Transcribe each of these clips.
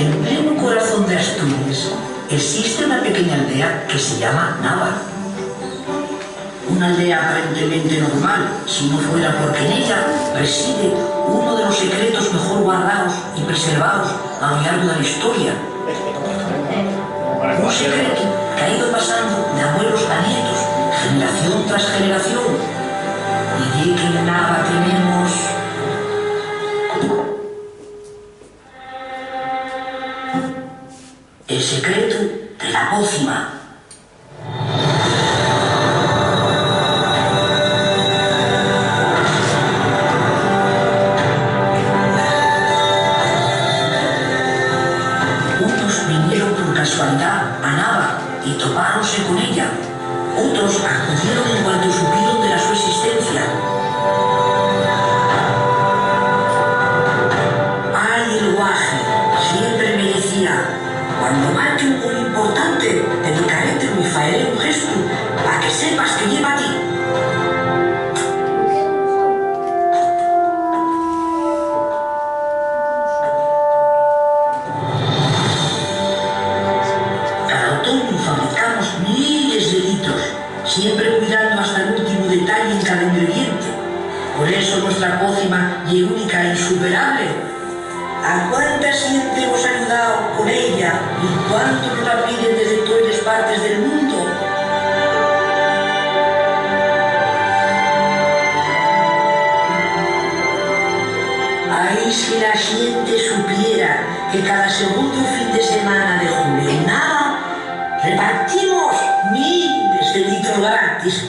En pleno corazón de Asturias existe una pequeña aldea que se llama Nava. Una aldea aparentemente normal, si no fuera porque en ella reside uno de los secretos mejor guardados y preservados a lo largo de la historia. Un secreto que ha ido pasando de abuelos a nietos, generación tras generación. Y de que en Nava tenemos... el secreto de la pócima. Unos vinieron por casualidad a Nava y topáronse con ella. Otros acudieron en cuanto supieron de la su existencia. Ay, el guaje siempre me decía: cuando marque un gol importante, dedicarte y faré un gesto para que sepas que lleva a ti. Cada otoño fabricamos miles de litros, siempre cuidando hasta el último detalle en cada ingrediente. Por eso nuestra pócima es única e insuperable. ¿A cuánta gente hemos ayudado con ella y cuánto nos la piden desde todas las partes del mundo? Ay, si la gente supiera que cada segundo fin de semana de julio en Nava repartimos miles de litros gratis.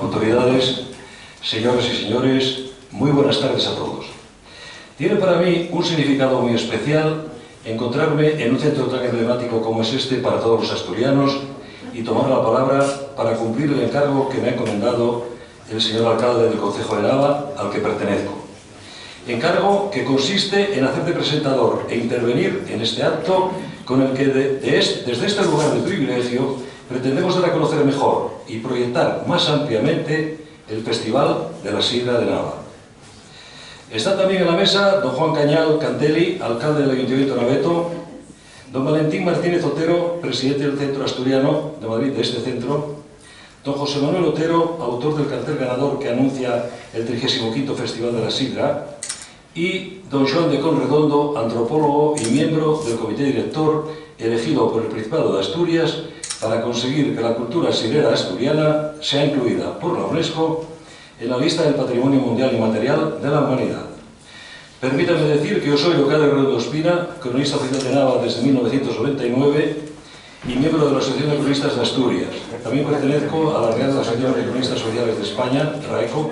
Autoridades, señoras y señores, muy buenas tardes a todos. Tiene para mí un significado muy especial encontrarme en un centro tan emblemático como es este para todos los asturianos y tomar la palabra para cumplir el encargo que me ha encomendado el señor alcalde del Concejo de Nava, al que pertenezco. Encargo que consiste en hacer de presentador e intervenir en este acto con el que desde este lugar de privilegio pretendemos dar a conocer mejor y proyectar más ampliamente el Festival de la Sidra de Nava. Está también en la mesa don Juan Cañal Cantelli, alcalde del Ayuntamiento de Naveto, don Valentín Martínez Otero, presidente del Centro Asturiano de Madrid, de este centro, don José Manuel Otero, autor del cartel ganador que anuncia el 35º Festival de la Sidra, y don Joan de Conredondo, antropólogo y miembro del comité director elegido por el Principado de Asturias para conseguir que la cultura sidrera asturiana sea incluida por la UNESCO en la lista del Patrimonio Mundial Inmaterial de la Humanidad. Permítanme decir que yo soy Leocádio Herrero Ospina, cronista oficial de Nava desde 1999 y miembro de la Asociación de Cronistas de Asturias. También pertenezco a la Real Asociación de Cronistas Sociales de España, RAECO,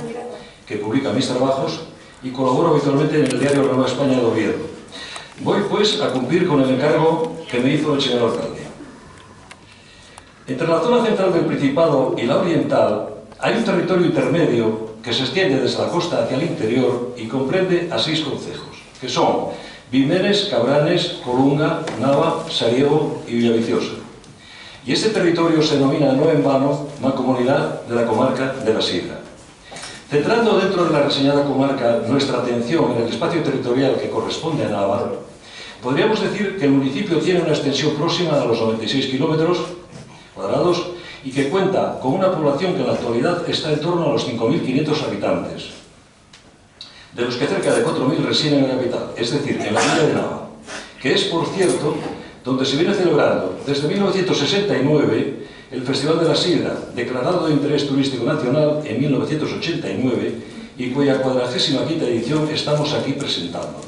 que publica mis trabajos, y colaboro habitualmente en el diario La Nueva España de Oviedo. Voy, pues, a cumplir con el encargo que me hizo el señor alcalde. Entre la zona central del Principado y la oriental hay un territorio intermedio que se extiende desde la costa hacia el interior y comprende a 6 concejos, que son Vimeres, Cabranes, Colunga, Nava, Sariego y Villaviciosa. Y este territorio se denomina no en vano Mancomunidad de la Comarca de la Sidra. Centrando dentro de la reseñada comarca nuestra atención en el espacio territorial que corresponde a Nava, podríamos decir que el municipio tiene una extensión próxima a los 96 kilómetros cuadrados y que cuenta con una población que en la actualidad está en torno a los 5.500 habitantes, de los que cerca de 4.000 residen en la capital, es decir, en la villa de Nava, que es, por cierto, donde se viene celebrando desde 1969 el Festival de la Sidra, declarado de interés turístico nacional en 1989 y cuya 45ª edición estamos aquí presentando.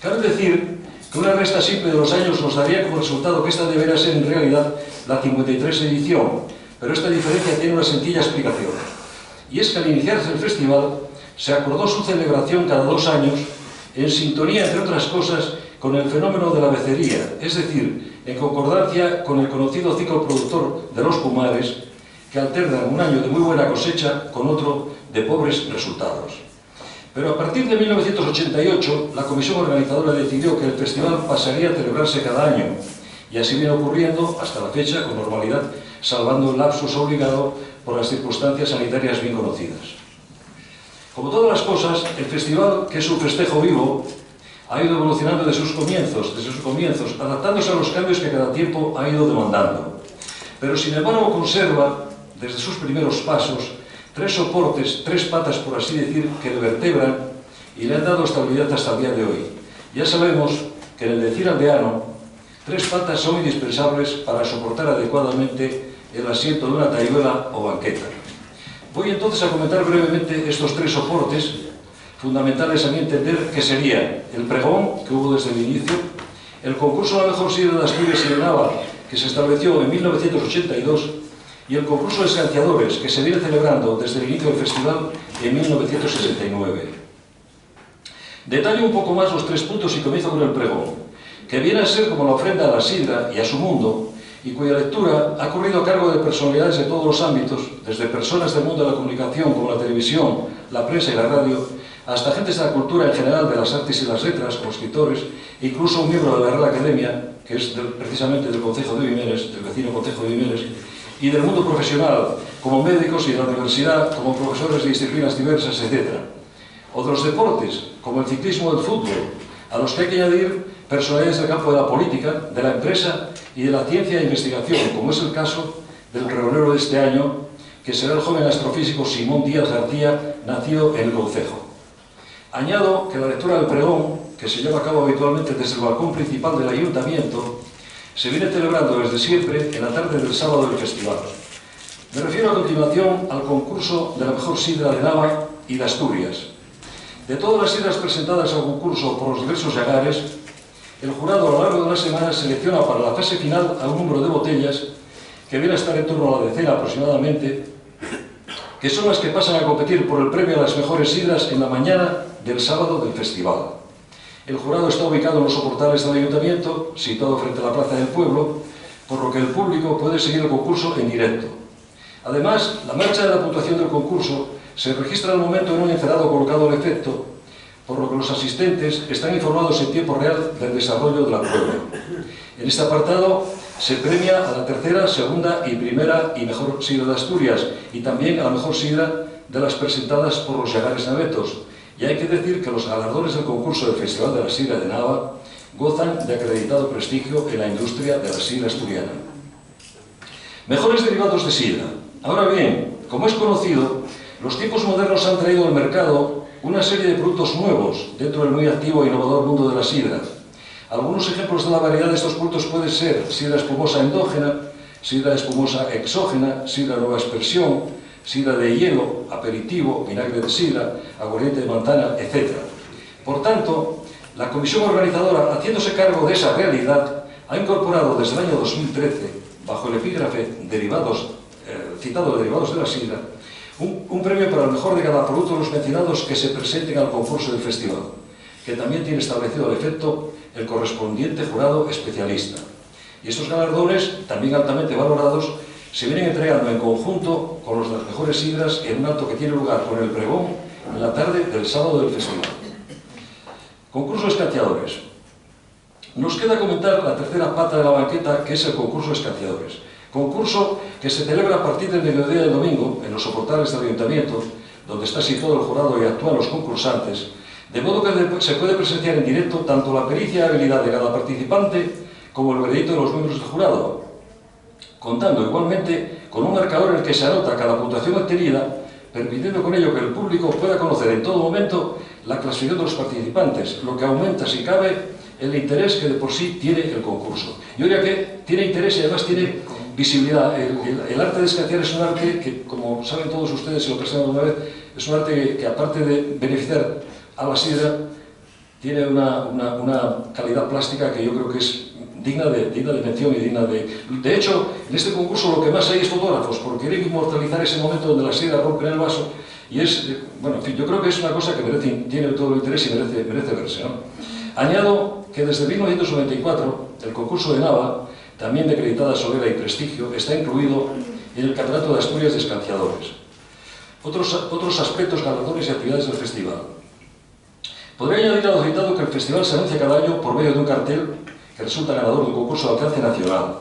Cabe decir que una resta simple de los años nos daría como resultado que esta debería ser en realidad la 53 edición, pero esta diferencia tiene una sencilla explicación, y es que al iniciarse el festival se acordó su celebración cada 2 años en sintonía, entre otras cosas, con el fenómeno de la becería, es decir, en concordancia con el conocido ciclo productor de los pumares, que alternan un año de muy buena cosecha con otro de pobres resultados. Pero a partir de 1988, la comisión organizadora decidió que el festival pasaría a celebrarse cada año, y así viene ocurriendo hasta la fecha con normalidad, salvando el lapsus obligado por las circunstancias sanitarias bien conocidas. Como todas las cosas, el festival, que es un festejo vivo, ha ido evolucionando desde sus comienzos, adaptándose a los cambios que cada tiempo ha ido demandando. Pero sin embargo conserva, desde sus primeros pasos, 3 soportes, 3 patas, por así decir, que le vertebran y le han dado estabilidad hasta el día de hoy. Ya sabemos que en el decir aldeano, 3 patas son indispensables para soportar adecuadamente el asiento de una tachuela o banqueta. Voy entonces a comentar brevemente estos 3 soportes, fundamentales a mi entender, que serían el pregón, que hubo desde el inicio, el concurso a la mejor sidra de Asturias y de Nava, que se estableció en 1982, y el concurso de escanciadores, que se viene celebrando desde el inicio del festival en 1969. Detallo un poco más los 3 puntos y comienzo con el pregón, que viene a ser como la ofrenda a la sidra y a su mundo, y cuya lectura ha corrido a cargo de personalidades de todos los ámbitos, desde personas del mundo de la comunicación como la televisión, la prensa y la radio, hasta agentes de la cultura en general, de las artes y las letras, como escritores, e incluso un miembro de la Real Academia, que es precisamente del Concejo de Vimeres, del vecino Concejo de Vimeres, y del mundo profesional, como médicos y de la universidad, como profesores de disciplinas diversas, etc. Otros deportes, como el ciclismo o el fútbol, a los que hay que añadir personalidades del campo de la política, de la empresa y de la ciencia e investigación, como es el caso del pregonero de este año, que será el joven astrofísico Simón Díaz García, nacido en el concejo. Añado que la lectura del pregón, que se lleva a cabo habitualmente desde el balcón principal del ayuntamiento, se viene celebrando desde siempre en la tarde del sábado del festival. Me refiero a continuación al concurso de la mejor sidra de Nava y de Asturias. De todas las sidras presentadas al concurso por los diversos llagares, el jurado a lo largo de la semana selecciona para la fase final a un número de botellas que viene a estar en torno a la decena aproximadamente, que son las que pasan a competir por el premio a las mejores sidras en la mañana del sábado del festival. El jurado está ubicado en los soportales del ayuntamiento, situado frente a la plaza del pueblo, por lo que el público puede seguir el concurso en directo. Además, la marcha de la puntuación del concurso se registra al momento en un encerado colocado al efecto, por lo que los asistentes están informados en tiempo real del desarrollo de la prueba. En este apartado se premia a la tercera, segunda y primera y mejor sidra de Asturias, y también a la mejor sidra de las presentadas por los llagares navetos. Y hay que decir que los galardones del concurso del Festival de la Sidra de Nava gozan de acreditado prestigio en la industria de la sidra asturiana. Mejores derivados de sidra. Ahora bien, como es conocido, los tiempos modernos han traído al mercado una serie de productos nuevos dentro del muy activo e innovador mundo de la sidra. Algunos ejemplos de la variedad de estos productos pueden ser sidra espumosa endógena, sidra espumosa exógena, sidra nueva expresión, sidra de hielo, aperitivo, vinagre de sidra, aguardiente de manzana, etc. Por tanto, la comisión organizadora, haciéndose cargo de esa realidad, ha incorporado desde el año 2013, bajo el epígrafe citado derivados de la sidra, un premio para el mejor de cada producto de los mencionados que se presenten al concurso del festival, que también tiene establecido al efecto el correspondiente jurado especialista. Y estos galardones, también altamente valorados, se vienen entregando en conjunto con los de las mejores sidras en un acto que tiene lugar con el pregón en la tarde del sábado del festival. Concurso de escanciadores. Nos queda comentar la tercera pata de la banqueta, que es el concurso de escanciadores. Concurso que se celebra a partir del mediodía del domingo en los soportales del ayuntamiento, donde está situado el jurado y actúan los concursantes, de modo que se puede presenciar en directo tanto la pericia y habilidad de cada participante como el veredicto de los miembros del jurado, contando igualmente con un marcador en el que se anota cada puntuación obtenida, permitiendo con ello que el público pueda conocer en todo momento la clasificación de los participantes, lo que aumenta, si cabe, el interés que de por sí tiene el concurso. Yo diría que tiene interés y además tiene visibilidad. El arte de escanciar es un arte que, como saben todos ustedes, si lo presentan alguna vez, es un arte que aparte de beneficiar a la sidra, tiene una calidad plástica que yo creo que es digna de mención y digna de... De hecho, en este concurso lo que más hay es fotógrafos, porque quieren inmortalizar ese momento donde la sidra rompe en el vaso, y es, bueno, en fin, yo creo que es una cosa que tiene todo el interés y merece verse, ¿no? Añado que desde 1994 el concurso de Nava, también de acreditada solera y prestigio, está incluido en el Campeonato de Asturias de Escanciadores. Otros aspectos, galardones y actividades del festival. Podría añadir a lo citado que el festival se anuncia cada año por medio de un cartel que resulta ganador de un concurso de alcance nacional.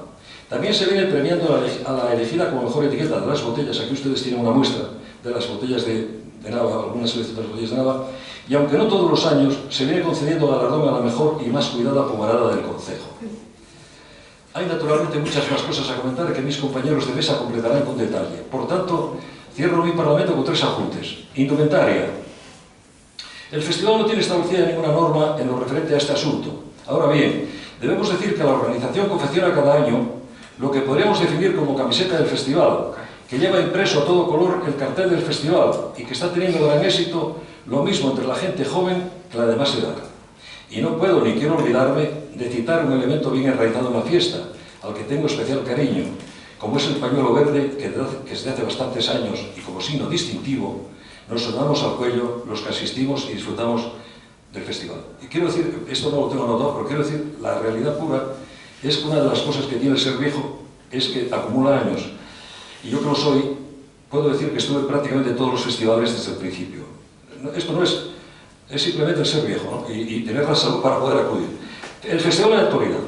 También se viene premiando a la elegida como mejor etiqueta de las botellas. Aquí ustedes tienen una muestra de las botellas de Nava, algunas selección de las botellas de Nava, y aunque no todos los años, se viene concediendo galardón a la mejor y más cuidada pomarada del concejo. Hay naturalmente muchas más cosas a comentar que mis compañeros de mesa completarán con detalle. Por tanto, cierro mi parlamento con 3 apuntes. Indumentaria. El festival no tiene establecida ninguna norma en lo referente a este asunto. Ahora bien, debemos decir que la organización confecciona cada año lo que podríamos definir como camiseta del festival, que lleva impreso a todo color el cartel del festival y que está teniendo gran éxito, lo mismo entre la gente joven que la de más edad. Y no puedo ni quiero olvidarme de citar un elemento bien enraizado en la fiesta, al que tengo especial cariño, como es el pañuelo verde que desde hace bastantes años y como signo distintivo nos sonamos al cuello los que asistimos y disfrutamos del festival. Y quiero decir, esto no lo tengo anotado, pero quiero decir, la realidad pura es que una de las cosas que tiene el ser viejo es que acumula años. Y yo que lo soy, puedo decir que estuve prácticamente en todos los festivales desde el principio. Esto no es simplemente el ser viejo, ¿no? y tener la salud para poder acudir. El festival en la actualidad.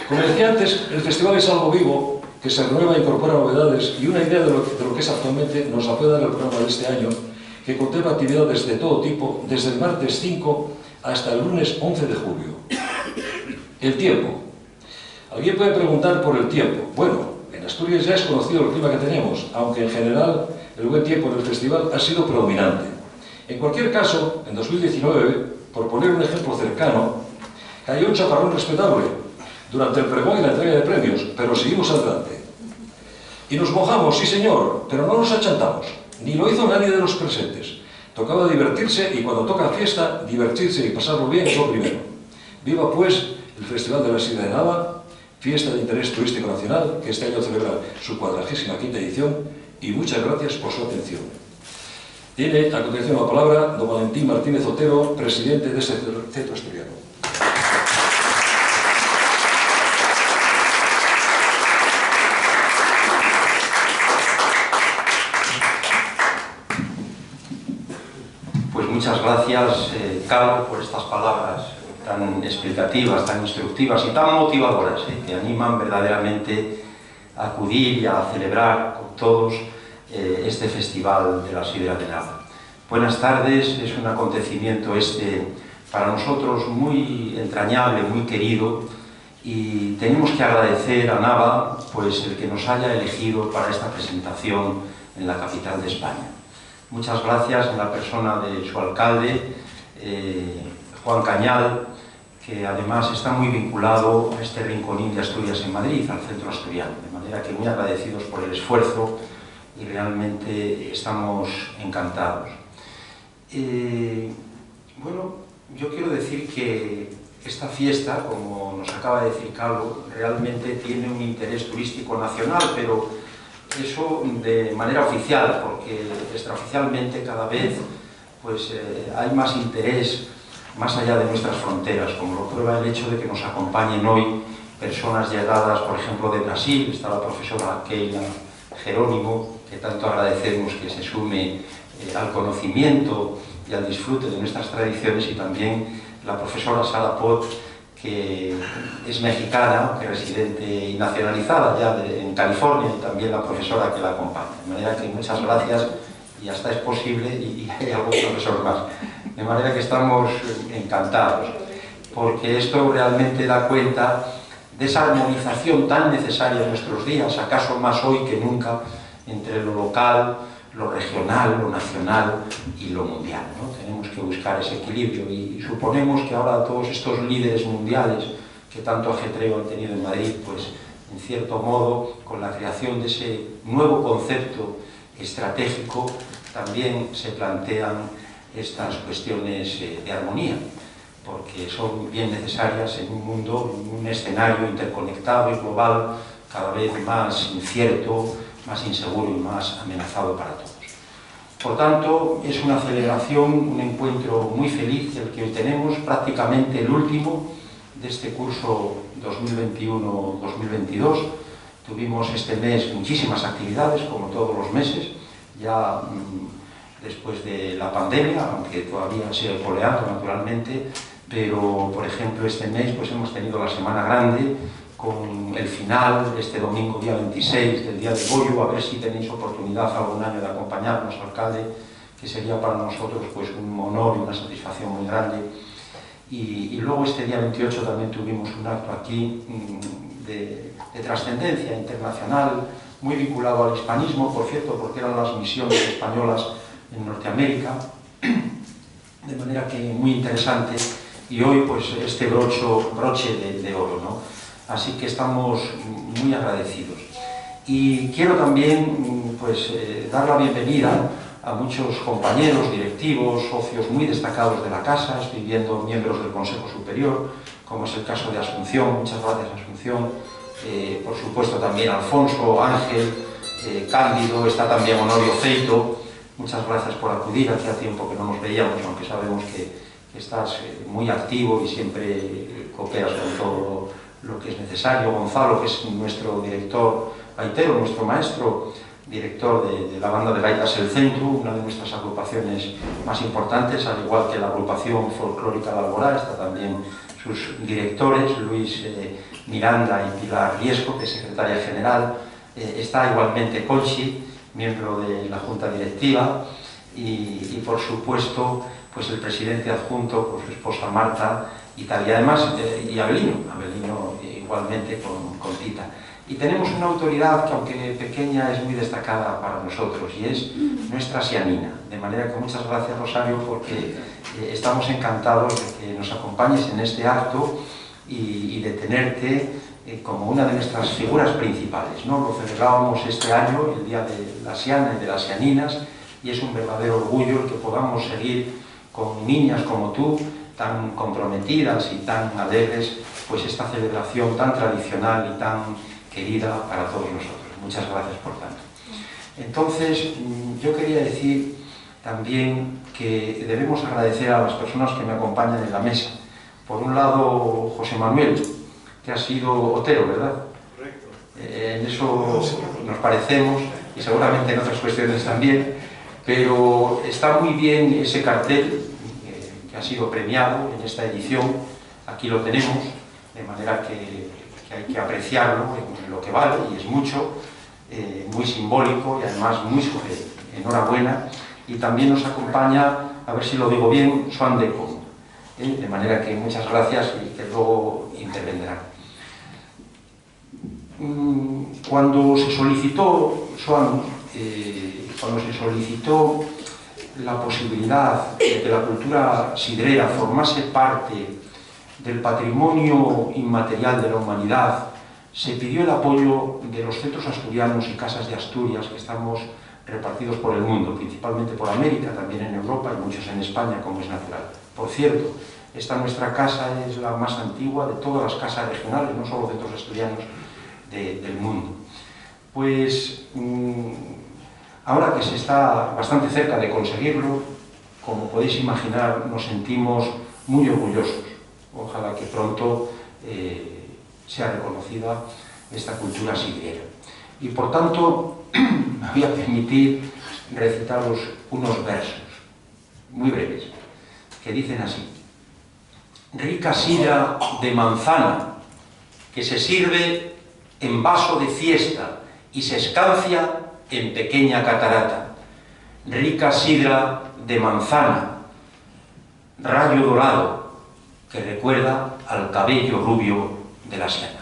Como decía antes, el festival es algo vivo, que se renueva e incorpora novedades, y una idea de lo que es actualmente nos la puede dar el programa de este año, que contempla actividades de todo tipo, desde el martes 5 hasta el lunes 11 de julio. El tiempo. Alguien puede preguntar por el tiempo. Bueno, en Asturias ya es conocido el clima que tenemos, aunque en general el buen tiempo en el festival ha sido predominante. En cualquier caso, en 2019, por poner un ejemplo cercano, cayó un chaparrón respetable durante el pregón y la entrega de premios, pero seguimos adelante. Y nos mojamos, sí señor, pero no nos achantamos. Ni lo hizo nadie de los presentes. Tocaba divertirse y cuando toca fiesta, divertirse y pasarlo bien es lo primero. Viva pues el Festival de la Sidra de Nava, fiesta de interés turístico nacional, que este año celebra su 45ª edición, y muchas gracias por su atención. Tiene a continuación la palabra don Valentín Martínez Otero, presidente de este centro asturiano. Pues muchas gracias, Carlos, por estas palabras tan explicativas, tan instructivas y tan motivadoras, que animan verdaderamente a acudir y a celebrar con todos este Festival de la Sidra de Nava. Buenas tardes, es un acontecimiento para nosotros muy entrañable, muy querido, y tenemos que agradecer a Nava pues el que nos haya elegido para esta presentación en la capital de España. Muchas gracias en la persona de su alcalde, Juan Cañal, que además está muy vinculado a este rinconín de Asturias en Madrid, al centro asturiano, de manera que muy agradecidos por el esfuerzo y realmente estamos encantados. Bueno, yo quiero decir que esta fiesta, como nos acaba de decir Carlos, realmente tiene un interés turístico nacional, pero eso de manera oficial, porque extraoficialmente cada vez pues, hay más interés más allá de nuestras fronteras, como lo prueba el hecho de que nos acompañen hoy personas llegadas, por ejemplo, de Brasil. Está la profesora Keila Jerónimo, que tanto agradecemos que se sume al conocimiento y al disfrute de nuestras tradiciones, y también la profesora Sara Pot, que es mexicana, que es residente y nacionalizada ya en California, y también la profesora que la acompaña. De manera que muchas gracias, y hasta es posible, y hay algún profesor más. De manera que estamos encantados, porque esto realmente da cuenta de esa armonización tan necesaria en nuestros días, acaso más hoy que nunca, entre lo local, lo regional, lo nacional y lo mundial, ¿no? Tenemos que buscar ese equilibrio, y suponemos que ahora todos estos líderes mundiales que tanto ajetreo han tenido en Madrid, pues en cierto modo, con la creación de ese nuevo concepto estratégico, también se plantean estas cuestiones de armonía, porque son bien necesarias en un mundo, en un escenario interconectado y global cada vez más incierto, más inseguro y más amenazado para todos. Por tanto, es una celebración, un encuentro muy feliz el que hoy tenemos, prácticamente el último de este curso 2021-2022. Tuvimos este mes muchísimas actividades, como todos los meses, ya después de la pandemia, aunque todavía sigue coleando naturalmente, pero por ejemplo este mes pues hemos tenido la Semana Grande, con el final este domingo día 26 del Día del Bollo. A ver si tenéis oportunidad algún año de acompañarnos, alcalde, que sería para nosotros pues un honor y una satisfacción muy grande. Y luego este día 28 también tuvimos un acto aquí de trascendencia internacional, muy vinculado al hispanismo, por cierto, porque eran las misiones españolas en Norteamérica, de manera que muy interesante, y hoy pues este broche de oro, ¿no? Así que estamos muy agradecidos. Y quiero también pues, dar la bienvenida a muchos compañeros, directivos, socios muy destacados de la casa. Estoy viendo miembros del Consejo Superior, como es el caso de Asunción. Muchas gracias, Asunción. Por supuesto también Alfonso, Ángel, Cándido, está también Honorio Feito. Muchas gracias por acudir. Hacía tiempo que no nos veíamos, aunque sabemos que estás muy activo y siempre cooperas con todo lo que es necesario. Gonzalo, que es nuestro director gaitero, nuestro maestro, director de la banda de gaitas El Centro, una de nuestras agrupaciones más importantes, al igual que la agrupación folclórica de Alborá. Está también sus directores, Luis Miranda y Pilar Riesco, que es secretaria general. Está igualmente Colchi, miembro de la Junta Directiva, y por supuesto pues el presidente adjunto, con su esposa Marta, y además y Abelino igualmente con Tita. Y tenemos una autoridad que, aunque pequeña, es muy destacada para nosotros, y es nuestra Sianina. De manera que muchas gracias, Rosario, porque estamos encantados de que nos acompañes en este acto y de tenerte como una de nuestras figuras principales, ¿no? Lo celebrábamos este año, el Día de la Siana y de las Sianinas, y es un verdadero orgullo el que podamos seguir con niñas como tú, tan comprometidas y tan alegres, pues esta celebración tan tradicional y tan querida para todos nosotros. Muchas gracias por tanto. Entonces, yo quería decir también que debemos agradecer a las personas que me acompañan en la mesa. Por un lado, José Manuel, que ha sido Otero, ¿verdad? Correcto. En eso nos parecemos, y seguramente en otras cuestiones también, pero está muy bien ese cartel que ha sido premiado en esta edición. Aquí lo tenemos, de manera que hay que apreciarlo en lo que vale, y es mucho, muy simbólico y además muy sugerente. Enhorabuena. Y también nos acompaña, a ver si lo digo bien, Joan Deco, de manera que muchas gracias, y que luego intervendrán. Cuando se solicitó, Joan, cuando se solicitó la posibilidad de que la cultura sidrera formase parte del patrimonio inmaterial de la humanidad, se pidió el apoyo de los centros asturianos y casas de Asturias, que estamos repartidos por el mundo, principalmente por América, también en Europa y muchos en España, como es natural. Por cierto, esta nuestra casa es la más antigua de todas las casas regionales, no solo centros asturianos del mundo. Pues ahora que se está bastante cerca de conseguirlo, como podéis imaginar, nos sentimos muy orgullosos. Ojalá que pronto sea reconocida esta cultura sidrera. Y por tanto, me voy a permitir recitaros unos versos muy breves, que dicen así: rica sidra de manzana, que se sirve en vaso de fiesta y se escancia en pequeña catarata. Rica sidra de manzana, rayo dorado, que recuerda al cabello rubio de la Siana.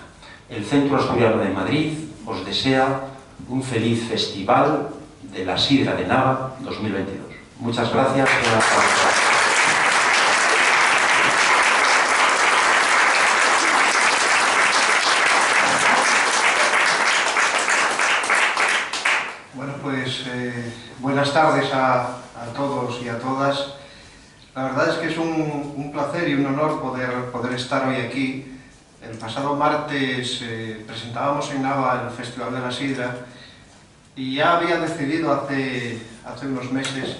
El Centro Asturiano de Madrid os desea un feliz Festival de la Sidra de Nava 2022. Muchas gracias. Bueno, pues buenas tardes a todos y a todas. La verdad es que es un placer y un honor poder estar hoy aquí. El pasado martes presentábamos en Nava el Festival de la Sidra y ya había decidido hace unos meses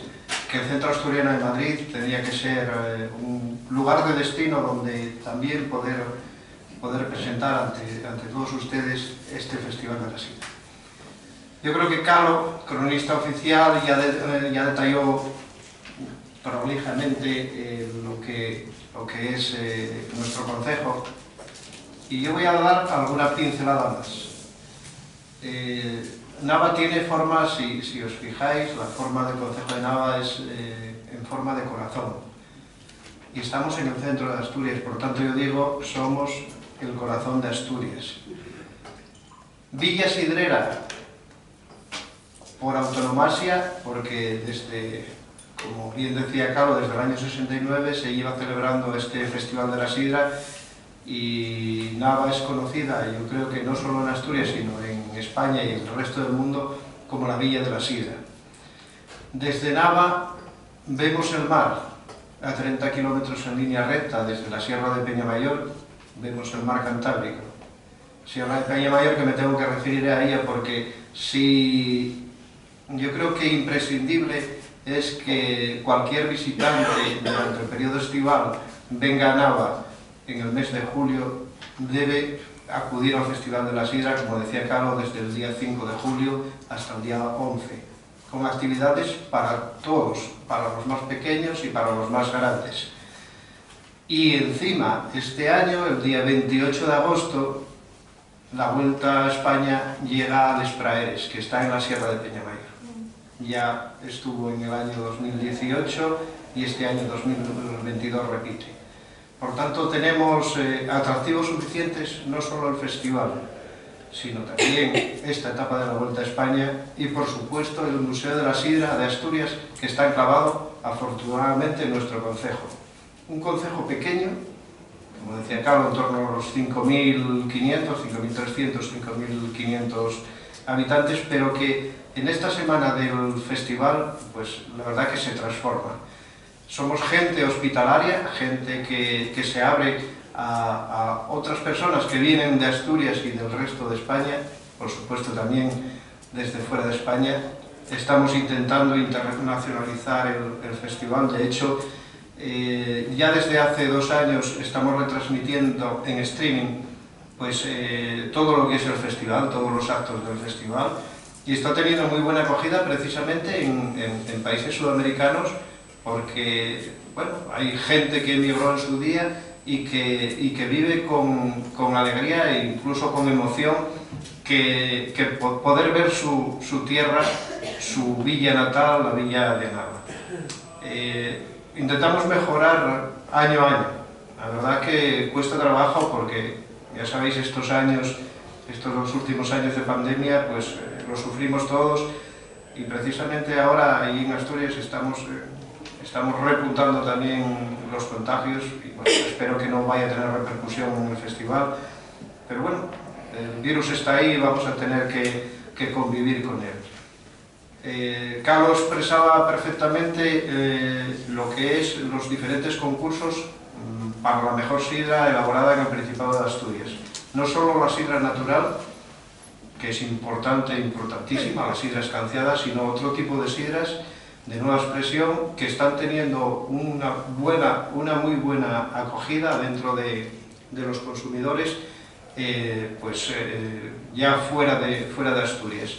que el Centro Asturiano de Madrid tenía que ser un lugar de destino donde también poder presentar ante todos ustedes este Festival de la Sidra. Yo creo que Calo, cronista oficial, ya detalló prolijamente lo que es nuestro concejo. Y yo voy a dar alguna pincelada más. Nava tiene forma, si os fijáis, la forma del concejo de Nava es en forma de corazón. Y estamos en el centro de Asturias, por tanto yo digo, somos el corazón de Asturias. Villa Sidrera, por autonomasia, porque como bien decía Carlos, desde el año 69 se iba celebrando este Festival de la Sidra. Y Nava es conocida, yo creo que no solo en Asturias, sino en España y en el resto del mundo, como la Villa de la Sidra. Desde Nava vemos el mar, a 30 kilómetros en línea recta, desde la Sierra de Peñamayor, vemos el mar Cantábrico. Sierra de Peñamayor, que me tengo que referir a ella porque yo creo que imprescindible es que cualquier visitante durante el periodo estival venga a Nava en el mes de julio, debe acudir al Festival de la Sidra, como decía Carlos, desde el día 5 de julio hasta el día 11, con actividades para todos, para los más pequeños y para los más grandes. Y encima, este año, el día 28 de agosto, la Vuelta a España llega a Les Praeres, que está en la Sierra de Peñamayor. Ya estuvo en el año 2018 y este año 2022 repite. Por tanto, tenemos atractivos suficientes, no solo el festival, sino también esta etapa de la Vuelta a España y, por supuesto, el Museo de la Sidra de Asturias, que está enclavado, afortunadamente, en nuestro concejo. Un concejo pequeño, como decía Carlos, en torno a los 5.500, 5.300, 5.500 habitantes, pero que en esta semana del festival, pues la verdad que se transforma. Somos gente hospitalaria, gente que se abre a otras personas que vienen de Asturias y del resto de España, por supuesto también desde fuera de España. Estamos intentando internacionalizar el festival. De hecho, ya desde hace 2 años estamos retransmitiendo en streaming pues, todo lo que es el festival, todos los actos del festival, y está teniendo muy buena acogida precisamente en países sudamericanos, porque bueno, hay gente que emigró en su día y que vive con alegría e incluso con emoción que poder ver su tierra, su villa natal, la villa de Nava. Intentamos mejorar año a año. La verdad que cuesta trabajo porque, ya sabéis, estos los últimos años de pandemia, pues los sufrimos todos, y precisamente ahora ahí en Asturias estamos repuntando también los contagios y bueno, espero que no vaya a tener repercusión en el festival, pero bueno, el virus está ahí y vamos a tener que convivir con él. Carlos expresaba perfectamente lo que es los diferentes concursos para la mejor sidra elaborada en el Principado de Asturias. No solo la sidra natural, que es importante, importantísima, la sidra escanciada, sino otro tipo de sidras de nueva expresión que están teniendo una muy buena acogida dentro de los consumidores, ya fuera de Asturias.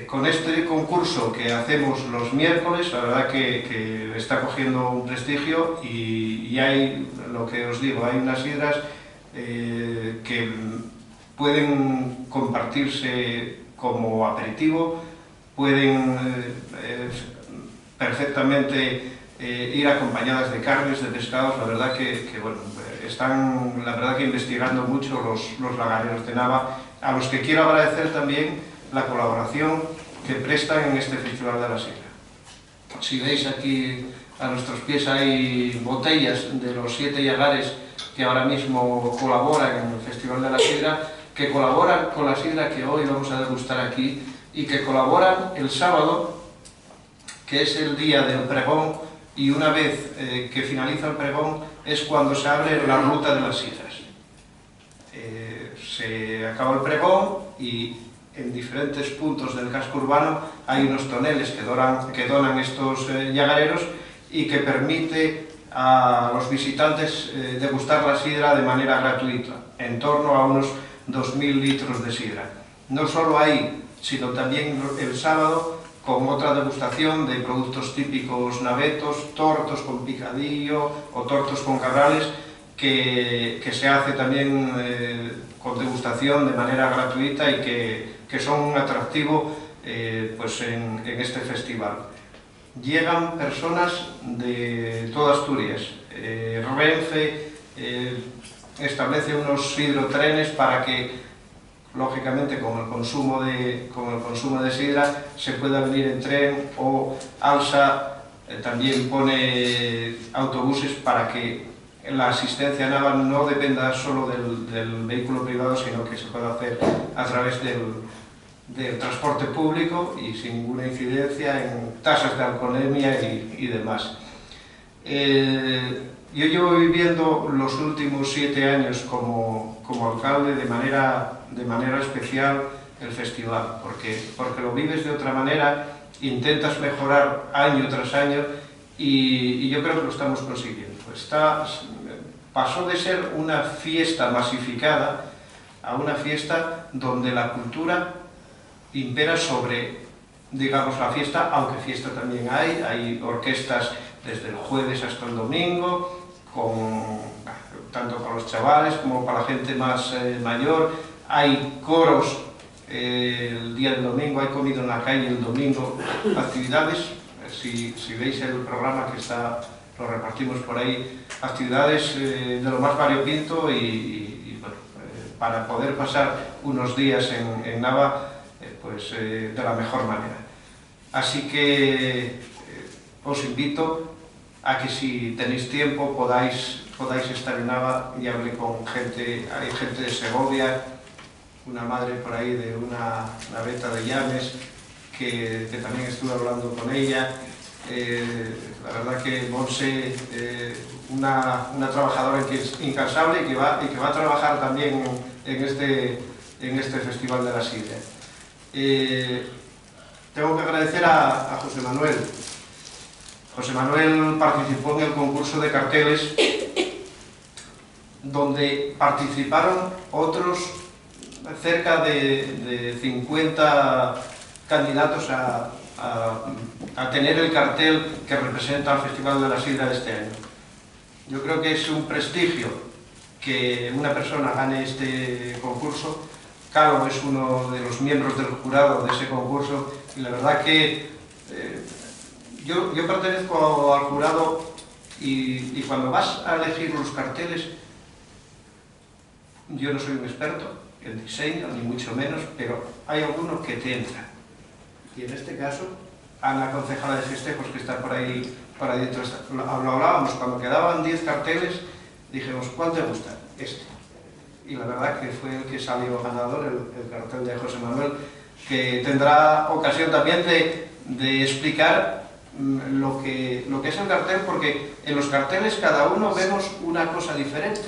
Con este concurso que hacemos los miércoles, la verdad que está cogiendo un prestigio y hay, lo que os digo, hay unas sidras que pueden compartirse como aperitivo, pueden perfectamente ir acompañadas de carnes, de pescados. La verdad que bueno, están investigando mucho los lagareros de Nava, a los que quiero agradecer también la colaboración que prestan en este Festival de la Sidra. Si veis aquí a nuestros pies hay botellas de los 7 llagares que ahora mismo colaboran en el Festival de la Sidra, que colaboran con la sidra que hoy vamos a degustar aquí y que colaboran el sábado, que es el día del pregón, y una vez que finaliza el pregón es cuando se abre la ruta de las sidras. Se acaba el pregón y en diferentes puntos del casco urbano hay unos toneles que donan estos llagareros y que permite a los visitantes degustar la sidra de manera gratuita, en torno a unos 2.000 litros de sidra. No solo ahí, sino también el sábado, con otra degustación de productos típicos navetos, tortos con picadillo o tortos con cabrales, que se hace también con degustación de manera gratuita y que son un atractivo en este festival. Llegan personas de toda Asturias. Renfe establece unos sidrotrenes para que, lógicamente, con el consumo de sidra, se pueda venir en tren, o Alsa también pone autobuses para que la asistencia a Nava no dependa solo del vehículo privado, sino que se pueda hacer a través del transporte público y sin ninguna incidencia en tasas de alcoholemia y demás. Yo llevo viviendo los últimos 7 años como alcalde de manera especial el festival, porque lo vives de otra manera, intentas mejorar año tras año y yo creo que lo estamos consiguiendo. Pasó de ser una fiesta masificada a una fiesta donde la cultura impera sobre, digamos, la fiesta, aunque fiesta también hay orquestas desde el jueves hasta el domingo, tanto para los chavales como para la gente más mayor. Hay coros el día del domingo, hay comida en la calle el domingo, actividades, si veis el programa que lo repartimos por ahí, actividades de lo más variopinto y bueno, para poder pasar unos días en Nava de la mejor manera. Así que os invito a que, si tenéis tiempo, podáis estar en Nava. Y hablé con hay gente de Segovia, una madre por ahí de una naveta de Llames, que también estuve hablando con ella. La verdad que Monse, una trabajadora incansable y que va a trabajar también en este Festival de la Sidra. Tengo que agradecer a José Manuel. José Manuel participó en el concurso de carteles, donde participaron otros cerca de 50 candidatos a tener el cartel que representa al Festival de la Sidra de este año. Yo creo que es un prestigio que una persona gane este concurso. Calo es uno de los miembros del jurado de ese concurso y la verdad que yo pertenezco al jurado y cuando vas a elegir los carteles, yo no soy un experto en diseño, ni mucho menos, pero hay algunos que te entran. Y en este caso, Ana, concejala de festejos, que está por ahí dentro, lo hablábamos, cuando quedaban 10 carteles, dijimos, ¿cuál te gusta? Este. Y la verdad que fue el que salió ganador, el cartel de José Manuel. que tendrá ocasión también de explicar lo que es el cartel, porque en los carteles cada uno vemos una cosa diferente.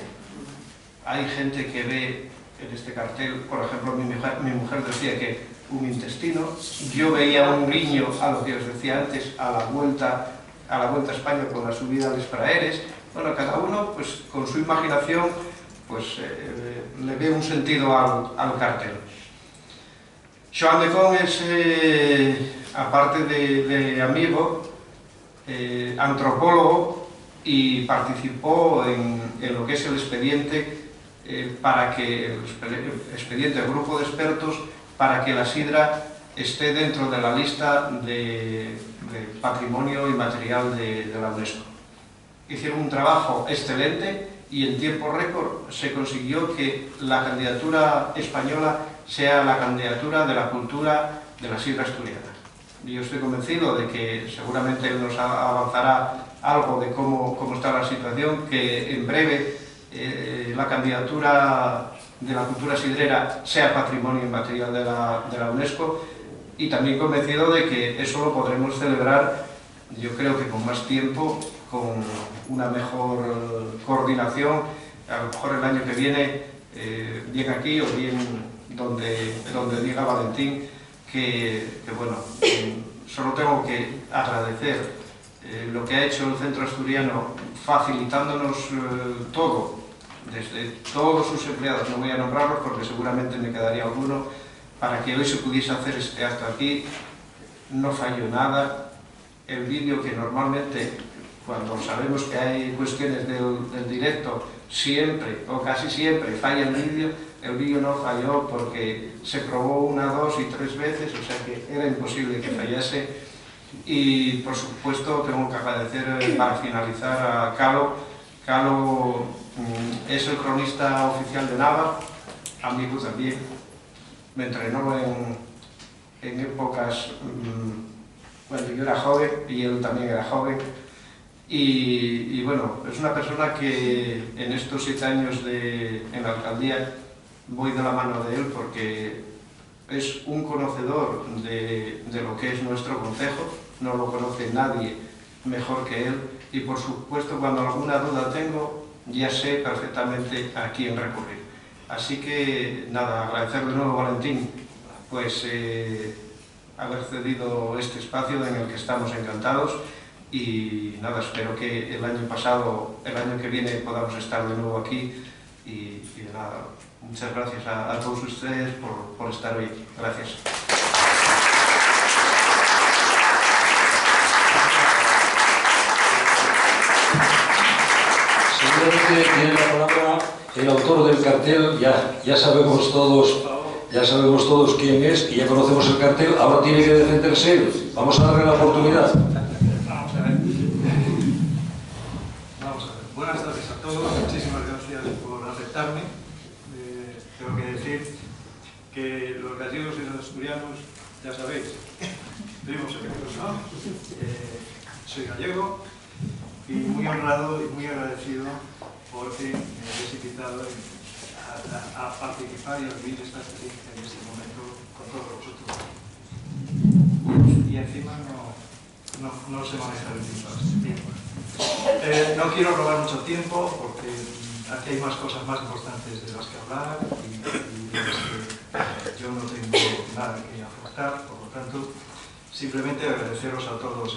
Hay gente que ve en este cartel, por ejemplo, mi mujer decía que un intestino, yo veía un guiño a lo que os decía antes, a la vuelta a España con la subida a Les Praeres. Bueno, cada uno, pues con su imaginación, pues le ve un sentido al cartel. Xoán de Con es, aparte de amigo, antropólogo, y participó en lo que es el expediente para que el expediente del grupo de expertos para que la sidra esté dentro de la lista de patrimonio inmaterial de la UNESCO. Hicieron un trabajo excelente y en tiempo récord se consiguió que la candidatura española sea la candidatura de la cultura de la sidra asturiana. Y yo estoy convencido de que seguramente él nos avanzará algo de cómo está la situación, que en breve la candidatura de la cultura sidrera sea patrimonio inmaterial de la UNESCO, y también convencido de que eso lo podremos celebrar, yo creo que con más tiempo, con una mejor coordinación, a lo mejor el año que viene, bien aquí o bien donde diga Valentín, que bueno, solo tengo que agradecer lo que ha hecho el Centro Asturiano facilitándonos todo, desde todos sus empleados, no voy a nombrarlos porque seguramente me quedaría alguno, para que hoy se pudiese hacer este acto aquí. No falló nada. El vídeo, que normalmente, cuando sabemos que hay cuestiones del directo, siempre o casi siempre falla el vídeo no falló porque se probó 1, 2 y 3 veces, o sea que era imposible que fallase. Y por supuesto tengo que agradecer, para finalizar, a Calo. Calo es el cronista oficial de Nava, amigo también. Me entrenó en épocas cuando yo era joven y él también era joven. Y bueno, es una persona que en estos 7 años en la alcaldía voy de la mano de él, porque es un conocedor de lo que es nuestro concejo, no lo conoce nadie mejor que él, y por supuesto cuando alguna duda tengo ya sé perfectamente a quién recurrir. Así que nada, agradecer de nuevo, Valentín, pues haber cedido este espacio en el que estamos encantados, y nada, espero que el año que viene podamos estar de nuevo aquí, y nada, muchas gracias a todos ustedes por estar hoy. Gracias. Seguramente tiene la palabra el autor del cartel. Ya sabemos todos quién es y ya conocemos el cartel. Ahora tiene que defenderse él. Vamos a darle la oportunidad. Vamos a ver. Buenas tardes a todos. Muchísimas gracias por aceptarme. Tengo que decir que los gallegos y los asturianos, ya sabéis, vivimos secretos, ¿no? Soy gallego y muy honrado y muy agradecido porque me habéis invitado a participar y a vivir esta experiencia en este momento con todos vosotros. Y encima no se maneja el tiempo. No quiero robar mucho tiempo porque aquí hay más cosas más importantes de las que hablar y yo no tengo nada que aportar, por lo tanto, simplemente agradeceros a todos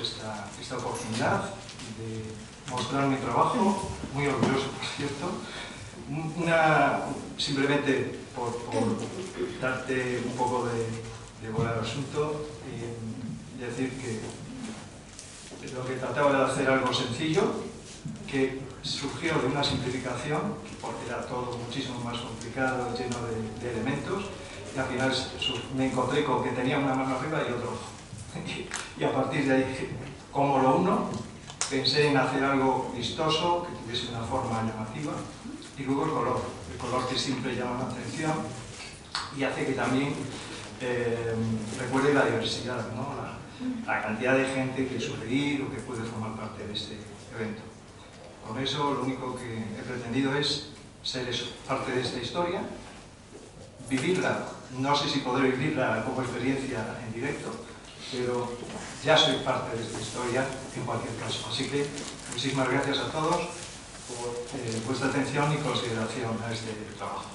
esta oportunidad de mostrar mi trabajo, muy orgulloso, por cierto. Simplemente por darte un poco de bola al asunto, decir que lo que trataba de hacer algo sencillo, que surgió de una simplificación, porque era todo muchísimo más complicado, lleno de elementos, y al final me encontré con que tenía una mano arriba y otro abajo. Y a partir de ahí, como lo uno, pensé en hacer algo vistoso, que tuviese una forma llamativa, y luego el color que siempre llama la atención y hace que también recuerde la diversidad, ¿no? La cantidad de gente que suele ir o que puede formar parte de este evento. Con eso lo único que he pretendido es ser eso, parte de esta historia, vivirla No sé si podré vivirla como experiencia en directo, pero ya soy parte de esta historia en cualquier caso. Así que muchísimas gracias a todos por vuestra atención y consideración a este trabajo.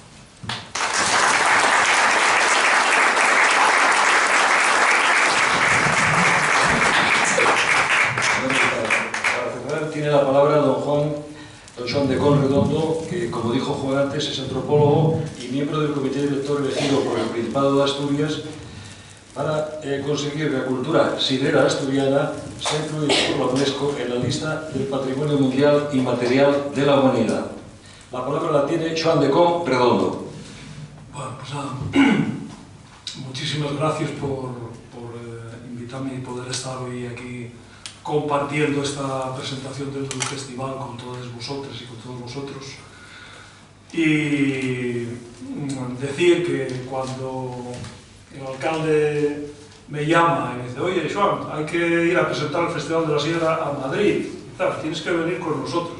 Para cerrar, tiene la palabra don Joan de Con Redondo, que, como dijo Juan antes, es antropólogo y miembro del comité director elegido por el Principado de Asturias para conseguir que la cultura sidera asturiana sea incluida por la UNESCO en la lista del Patrimonio Mundial Inmaterial de la Humanidad. La palabra la tiene Joan de Con Redondo. Bueno, pues nada, muchísimas gracias por invitarme y poder estar hoy aquí compartiendo esta presentación del festival con todos vosotros y con todos vosotros. Y decir que cuando el alcalde me llama y me dice: oye, Joan, hay que ir a presentar el Festival de la Sidra a Madrid, tienes que venir con nosotros.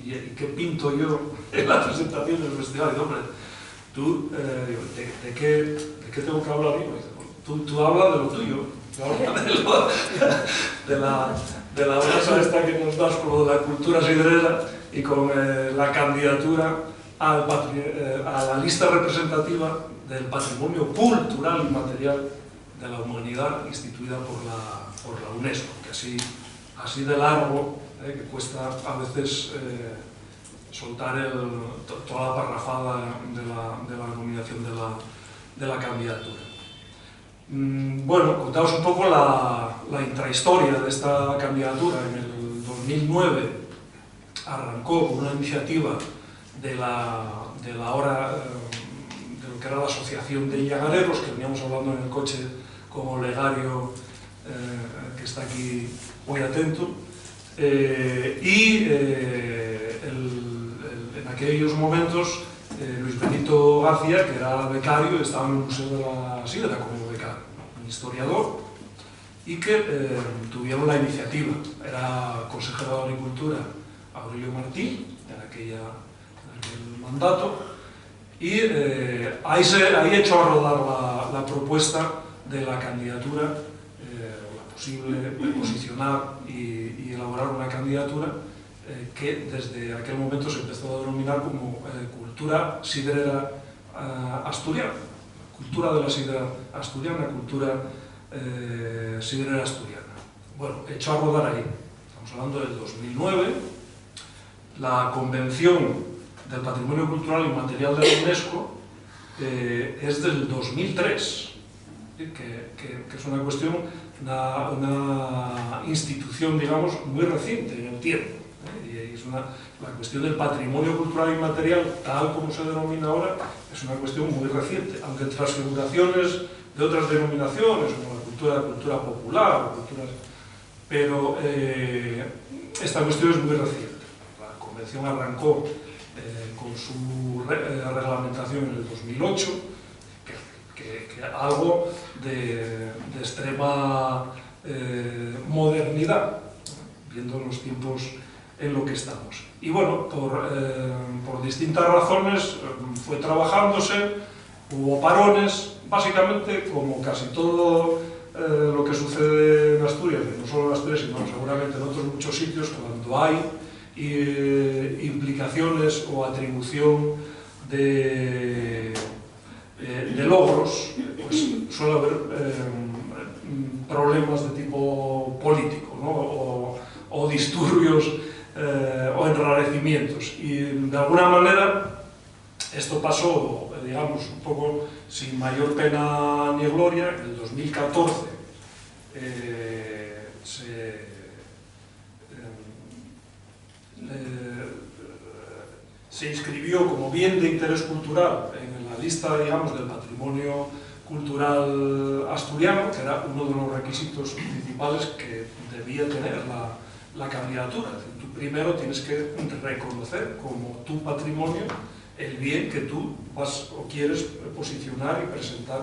Digo, ¿y qué pinto yo en la presentación del festival? Y digo, hombre, tú, ¿de qué tengo que hablar? Digo, tú hablas de lo tuyo. De la brasa esta que nos das con la cultura sidrera y con la candidatura a la lista representativa del patrimonio cultural inmaterial de la humanidad instituida por la UNESCO, que así de largo, que cuesta a veces soltar toda la parrafada de la nominación de la candidatura. Bueno, contaos un poco la intrahistoria de esta candidatura. En el 2009 arrancó con una iniciativa de lo que era la Asociación de Llagareros, que veníamos hablando en el coche con Olegario, que está aquí muy atento, en aquellos momentos Luis Benito García, que era becario, estaba en el Museo de la Sidra como becario, un historiador, y que tuvieron la iniciativa. Era consejero de Agricultura Aurelio Martín, en aquel mandato, y ahí echó a rodar la propuesta de la candidatura, la posible posicionar y elaborar una candidatura que desde aquel momento se empezó a denominar como cultura sidrera asturiana, cultura de la sidra asturiana, cultura sidrera asturiana. Bueno, echó a rodar ahí. Estamos hablando del 2009. La Convención del Patrimonio Cultural Inmaterial de la UNESCO es del 2003, que es una cuestión, una institución, digamos, muy reciente en el tiempo. Y es la cuestión del patrimonio cultural inmaterial, tal como se denomina ahora, es una cuestión muy reciente, aunque transfiguraciones de otras denominaciones, como la cultura popular, pero esta cuestión es muy reciente. La Convención arrancó con su reglamentación en el 2008, que algo de extrema modernidad, viendo los tiempos en lo que estamos. Y bueno, por distintas razones fue trabajándose, hubo parones, básicamente como casi todo lo que sucede en Asturias, no solo en Asturias, sino seguramente en otros muchos sitios, cuando hay implicaciones o atribución de logros, pues suele haber problemas de tipo político, ¿no? o disturbios o enrarecimientos. Y de alguna manera esto pasó, digamos, un poco sin mayor pena ni gloria. En el 2014 se inscribió como bien de interés cultural en la lista, digamos, del patrimonio cultural asturiano, que era uno de los requisitos principales que debía tener la candidatura. Es decir, tú primero tienes que reconocer como tu patrimonio el bien que tú vas o quieres posicionar y presentar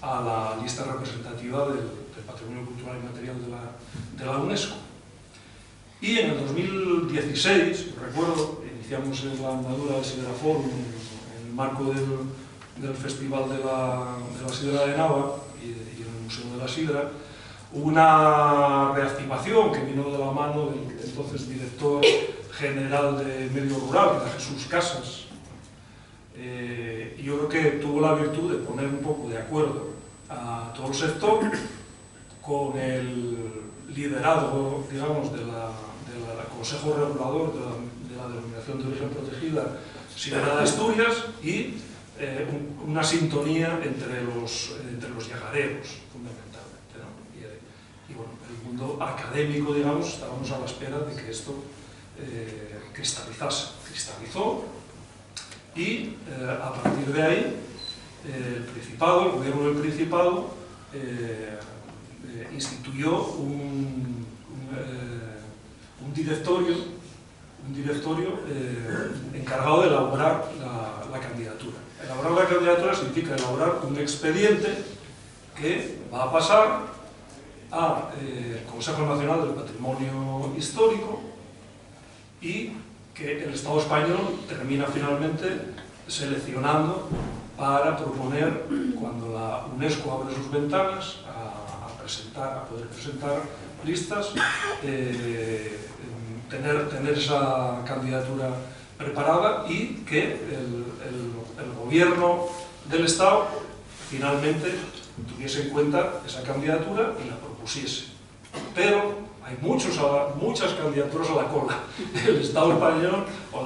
a la lista representativa del patrimonio cultural y material de la UNESCO. Y en el 2016, recuerdo, iniciamos la andadura del Sidra Forum en el marco del Festival de la Sidra de Nava y en el Museo de la Sidra, una reactivación que vino de la mano del entonces director general de Medio Rural, que era Jesús Casas. Yo creo que tuvo la virtud de poner un poco de acuerdo a todo el sector con el liderazgo, digamos, del Consejo Regulador de la Denominación de Origen Protegida Sidra de Asturias y una sintonía entre los yagareros, fundamentalmente, ¿no? Y bueno, el mundo académico, digamos, estábamos a la espera de que esto cristalizó y a partir de ahí el gobierno del Principado instituyó un directorio encargado de elaborar la candidatura. Elaborar la candidatura significa elaborar un expediente que va a pasar al Consejo Nacional del Patrimonio Histórico y que el Estado español termina finalmente seleccionando para proponer, cuando la UNESCO abre sus ventanas, a poder presentar listas, tener esa candidatura preparada y que el gobierno del Estado finalmente tuviese en cuenta esa candidatura y la propusiese. Pero hay muchas candidaturas a la cola. El Estado español o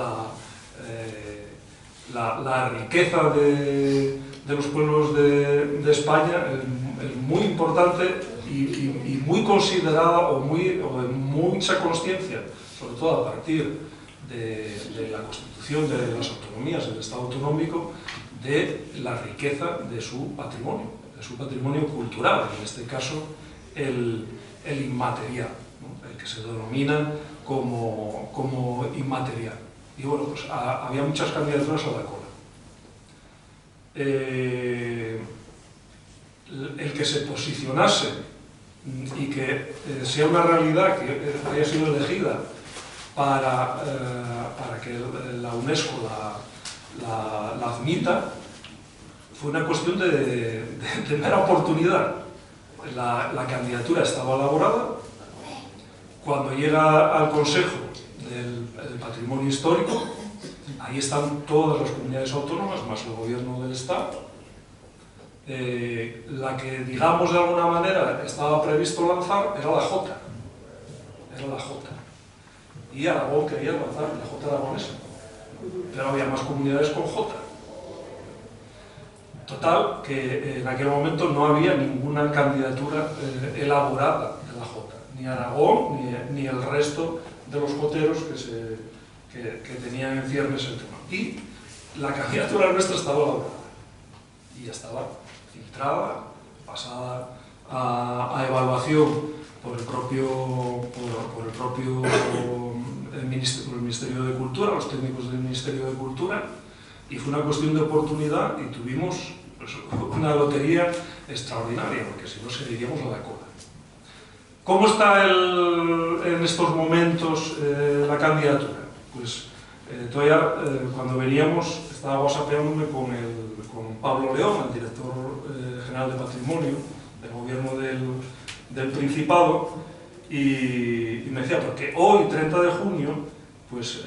la riqueza de los pueblos de España es muy importante y muy considerada o de mucha consciencia, sobre todo a partir de la constitución de las autonomías del Estado autonómico, de la riqueza de su patrimonio cultural, en este caso el inmaterial, ¿no? El que se denomina como inmaterial. Y bueno, pues había muchas candidaturas a la cola. El que se posicionase y que sea una realidad que haya sido elegida para que la UNESCO la admita, fue una cuestión de mera oportunidad. La candidatura estaba elaborada. Cuando llega al Consejo del Patrimonio Histórico, ahí están todas las comunidades autónomas, más el gobierno del Estado. La que, digamos, de alguna manera estaba previsto lanzar era la Jota. Y Aragón quería lanzar la Jota aragonesa. Pero había más comunidades con Jota. Total, que en aquel momento no había ninguna candidatura elaborada de la Jota. Ni Aragón, ni el resto de los joteros que tenían en ciernes el tema. Y la candidatura nuestra estaba elaborada. Y ya estaba filtrada, pasada a evaluación por el Ministerio de Cultura, los técnicos del Ministerio de Cultura, y fue una cuestión de oportunidad y tuvimos pues, una lotería extraordinaria, porque si no seguiríamos a la cola. ¿Cómo está en estos momentos la candidatura? Pues todavía cuando veníamos estaba whatsappeándome con Pablo León, el director general de Patrimonio del gobierno del Principado, y me decía, porque hoy, 30 de junio, pues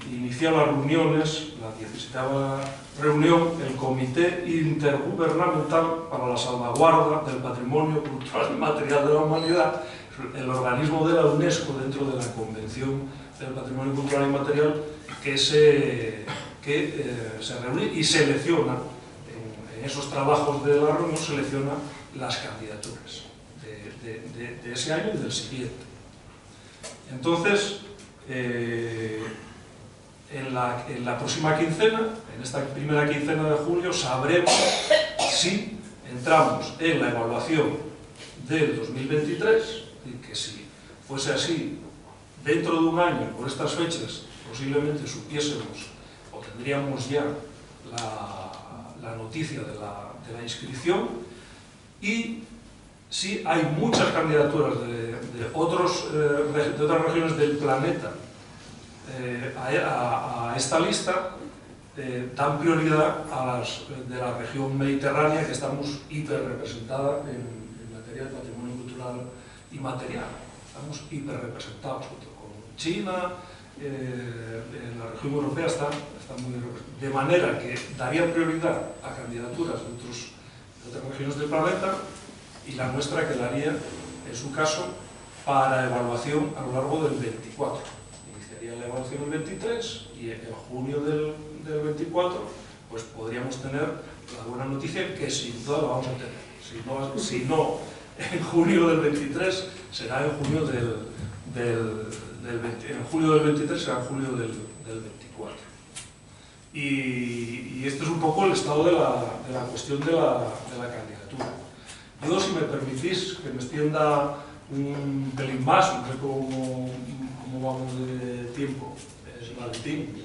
inicia las reuniones, la 17ª reunión, el Comité Intergubernamental para la Salvaguarda del Patrimonio Cultural y Material de la Humanidad, el organismo de la UNESCO dentro de la Convención del Patrimonio Cultural y Material, que se reúne y selecciona, en esos trabajos de la reunión, selecciona las candidaturas de ese año y del siguiente. Entonces, en la próxima quincena, en esta primera quincena de julio, sabremos si entramos en la evaluación del 2023, y que si fuese así, dentro de un año, por estas fechas, posiblemente supiésemos o tendríamos ya la noticia de la inscripción, y si hay muchas candidaturas de otras regiones del planeta a esta lista, dan prioridad a las de la región mediterránea, que estamos hiperrepresentada en materia de patrimonio cultural y material. Estamos hiperrepresentados junto con China, en la región europea está muy representada. De manera que daría prioridad a candidaturas de otras regiones del planeta, y la nuestra quedaría, en su caso, para evaluación a lo largo del 24. Iniciaría la evaluación el 23 y en junio del 24 pues podríamos tener la buena noticia que sin duda la vamos a tener. Si no en junio del 23, será en junio del 23 será en julio del 24. Y este es un poco el estado de la cuestión de la candidatura. Yo, si me permitís que me extienda un pelín más, no sé cómo vamos de tiempo, Valentín,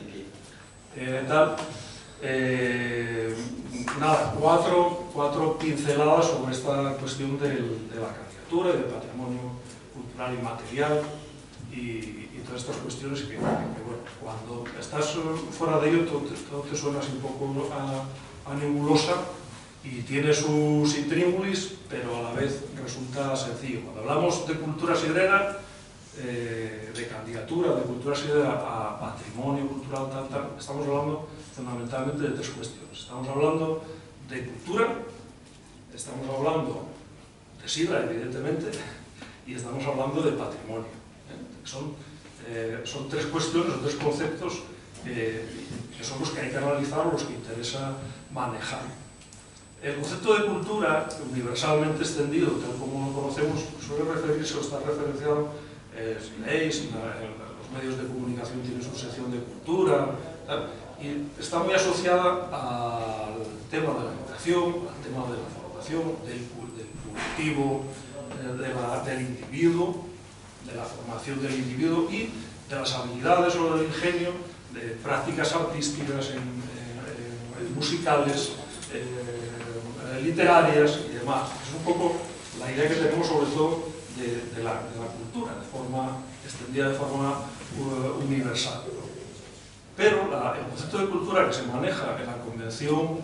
nada, cuatro pinceladas sobre esta cuestión de la candidatura y del patrimonio cultural y material y todas estas cuestiones que bueno, cuando estás fuera de ello todo te suena así un poco a nebulosa y tiene sus intríngulis, pero a la vez resulta sencillo. Cuando hablamos de cultura sidrera, de candidatura, de cultura sidrera a patrimonio cultural, estamos hablando fundamentalmente de tres cuestiones. Estamos hablando de cultura, estamos hablando de sidra, evidentemente, y estamos hablando de patrimonio. Son tres cuestiones, tres conceptos que son los que hay que analizar o los que interesa manejar. El concepto de cultura, universalmente extendido, tal como lo conocemos, suele referirse o está referenciado, si leéis, los medios de comunicación tienen su sección de cultura, y está muy asociada al tema de la educación, al tema de la formación, del cultivo del individuo, de la formación del individuo y de las habilidades o del ingenio, de prácticas artísticas, musicales, literarias y demás. Es un poco la idea que tenemos sobre todo de la cultura, de forma extendida, de forma universal. Pero el concepto de cultura que se maneja en la Convención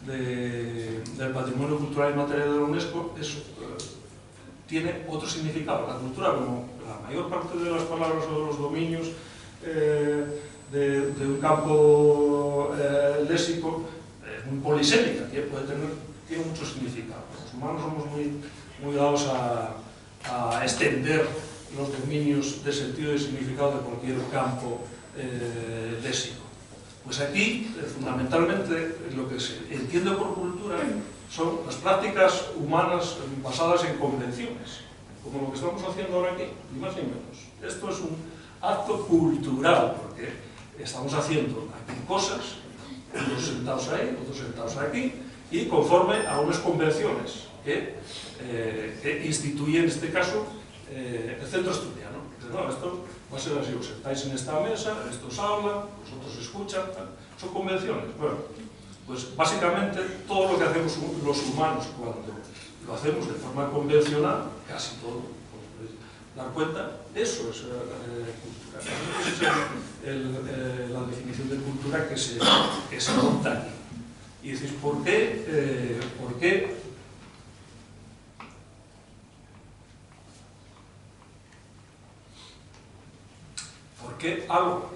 del Patrimonio Cultural y Material de la UNESCO tiene otro significado. La cultura, como la mayor parte de las palabras o de los dominios de un campo léxico, es muy polisémica, tiene mucho significado. Los humanos somos muy dados a extender los dominios de sentido y significado de cualquier campo léxico. Pues aquí, fundamentalmente, lo que se entiende por cultura son las prácticas humanas basadas en convenciones, como lo que estamos haciendo ahora aquí, ni más ni menos. Esto es un acto cultural, porque estamos haciendo aquí cosas, unos sentados ahí, otros sentados aquí, y conforme a unas convenciones que instituye, en este caso, el centro asturiano. No, esto va a ser así, os sentáis en esta mesa, estos hablan, vosotros escuchan, son convenciones. Bueno, pues básicamente todo lo que hacemos los humanos cuando lo hacemos de forma convencional, casi todo, podéis dar cuenta, eso es cultura. Esa es la definición de cultura que se adopta aquí. Y decís, ¿por qué algo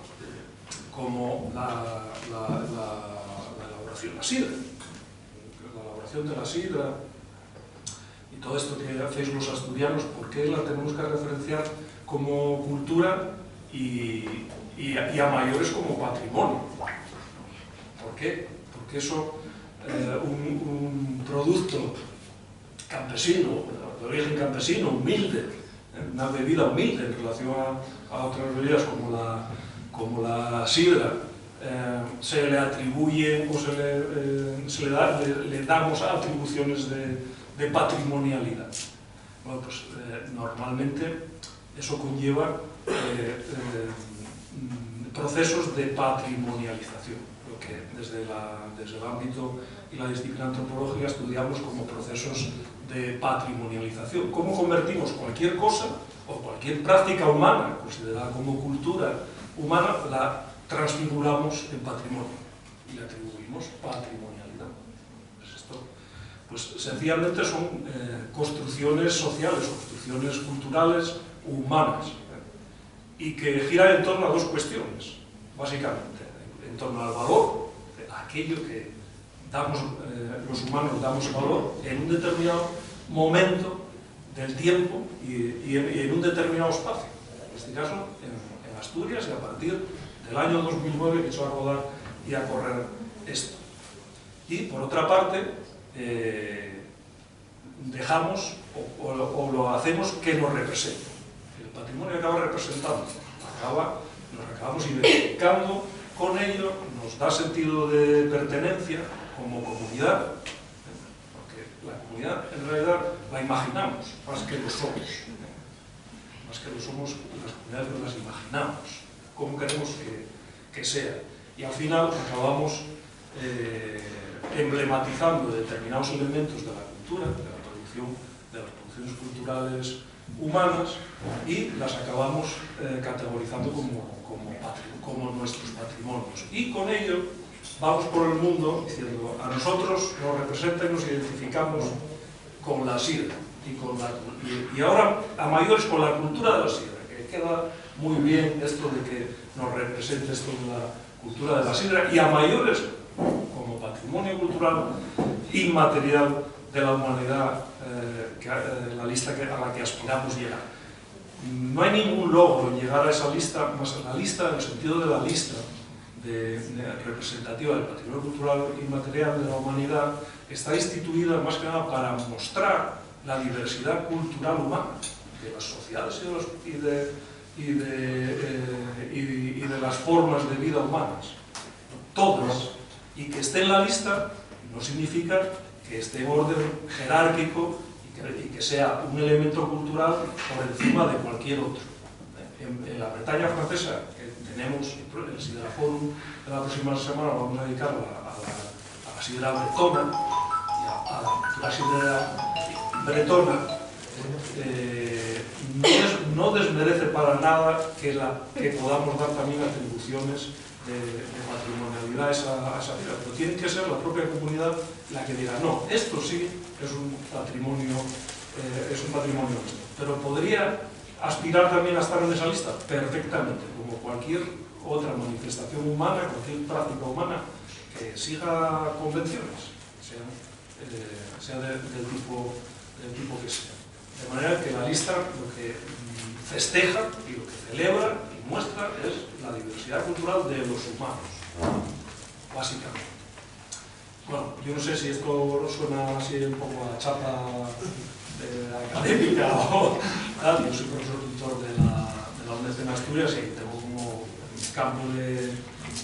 como la elaboración de la sidra, la elaboración de la sidra y todo esto que hacéis los asturianos, ¿por qué la tenemos que referenciar como cultura y a mayores como patrimonio? ¿Por qué? Porque eso, un producto campesino, de origen campesino, humilde, una bebida humilde en relación a otras bebidas como la sidra, se le atribuye o le damos atribuciones de patrimonialidad. Bueno, pues normalmente eso conlleva procesos de patrimonialización, lo que desde el ámbito y la disciplina antropológica estudiamos como procesos de patrimonialización. ¿Cómo convertimos cualquier cosa o cualquier práctica humana considerada como cultura humana, transfiguramos en patrimonio y le atribuimos patrimonialidad. Pues esto, pues sencillamente son construcciones sociales, construcciones culturales humanas, y que giran en torno a dos cuestiones, básicamente, en torno al valor, aquello que damos, los humanos damos valor en un determinado momento del tiempo y en un determinado espacio, en este caso en Asturias, y a partir del año 2009 que echó a rodar y a correr esto. Y por otra parte, dejamos o lo hacemos que nos represente. El patrimonio acaba representando, nos acabamos identificando con ello, nos da sentido de pertenencia como comunidad, porque la comunidad en realidad la imaginamos más que lo somos. Más que lo somos, las comunidades no las imaginamos, cómo queremos que sea. Y al final acabamos emblematizando determinados elementos de la cultura, de las producciones culturales humanas, y las acabamos categorizando como nuestros patrimonios. Y con ello vamos por el mundo diciendo, a nosotros nos representa y nos identificamos con la sidra, y ahora a mayores con la cultura de la sidra, que queda muy bien esto de que nos represente esto de la cultura de la sidra, y a mayores como patrimonio cultural inmaterial de la humanidad, la lista a la que aspiramos llegar. No hay ningún logro en llegar a esa lista, más la lista, en el sentido de la lista representativa del patrimonio cultural inmaterial de la humanidad, está instituida más que nada para mostrar la diversidad cultural humana de las sociedades y de las formas de vida humanas, todas, y que esté en la lista no significa que esté en orden jerárquico y que sea un elemento cultural por encima de cualquier otro. En la Bretaña francesa tenemos el Sidra Forum, de la próxima semana vamos a dedicar a la sidra bretona y a la cultura sidrera bretona. No desmerece para nada que podamos dar también atribuciones de patrimonialidad a esa vida, pero tiene que ser la propia comunidad la que diga, no, esto sí es un patrimonio nuestro, pero podría aspirar también a estar en esa lista perfectamente, como cualquier otra manifestación humana, cualquier práctica humana que siga convenciones, sea del tipo que sea. De manera que la lista lo que festeja y lo que celebra y muestra es la diversidad cultural de los humanos, básicamente. Bueno, yo no sé si esto suena así un poco a chapa académica o tal. Yo soy profesor tutor de la UNED en Asturias y tengo como campo de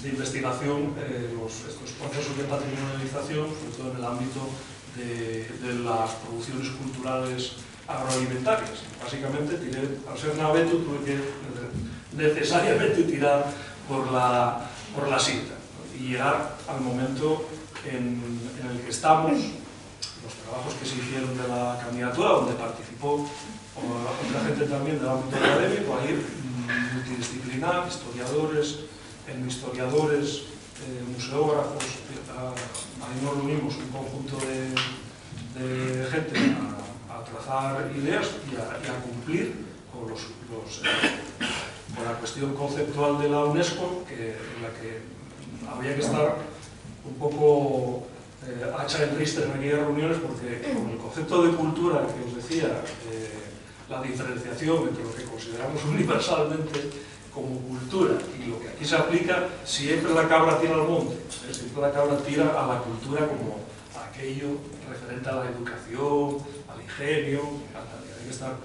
investigación estos procesos de patrimonialización, sobre todo en el ámbito de las producciones culturales agroalimentarias. Básicamente, al ser naveto, tuve que necesariamente tirar por la sidra y llegar al momento en el que estamos, los trabajos que se hicieron de la candidatura, donde participó otra gente también del ámbito académico, ahí multidisciplinar, historiadores, etnohistoriadores, museógrafos, ahí nos reunimos un conjunto de gente a trazar ideas y a cumplir con la cuestión conceptual de la UNESCO, en la que había que estar un poco hacha en triste en aquellas reuniones, porque con el concepto de cultura que os decía, la diferenciación entre lo que consideramos universalmente como cultura y lo que aquí se aplica, siempre la cabra tira al monte, siempre la cabra tira a la cultura como aquello referente a la educación, al ingenio, hay que estar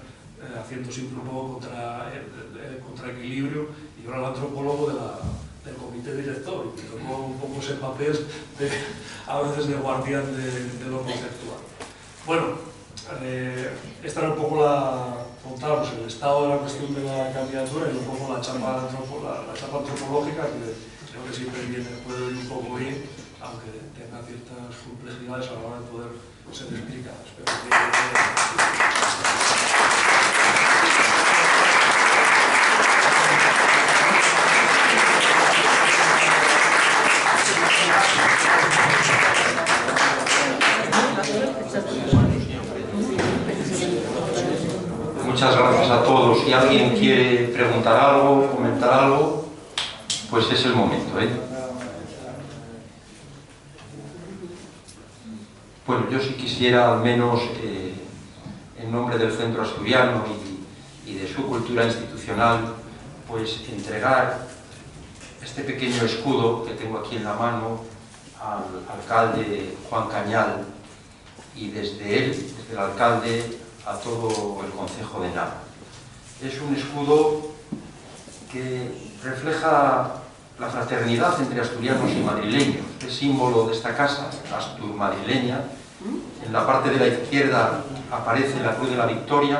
haciendo siempre un poco contra equilibrio. Y yo era el antropólogo del comité director, y me tocó un poco ese papel a veces de guardián de lo conceptual. Bueno, esta era un poco contaros el estado de la cuestión de la candidatura y un poco la chapa antropológica, que creo que siempre puede ir un poco bien, aunque tenga ciertas complejidades a la hora de poder ser explicadas. Pero si alguien quiere preguntar algo, comentar algo, pues es el momento, ¿eh? Bueno, yo sí quisiera, al menos en nombre del Centro Asturiano y de su cultura institucional, pues entregar este pequeño escudo que tengo aquí en la mano al alcalde Juan Cañal, y desde él, desde el alcalde, a todo el concejo de Nava. Es un escudo que refleja la fraternidad entre asturianos y madrileños. Es símbolo de esta casa, Astur madrileña. En la parte de la izquierda aparece la Cruz de la Victoria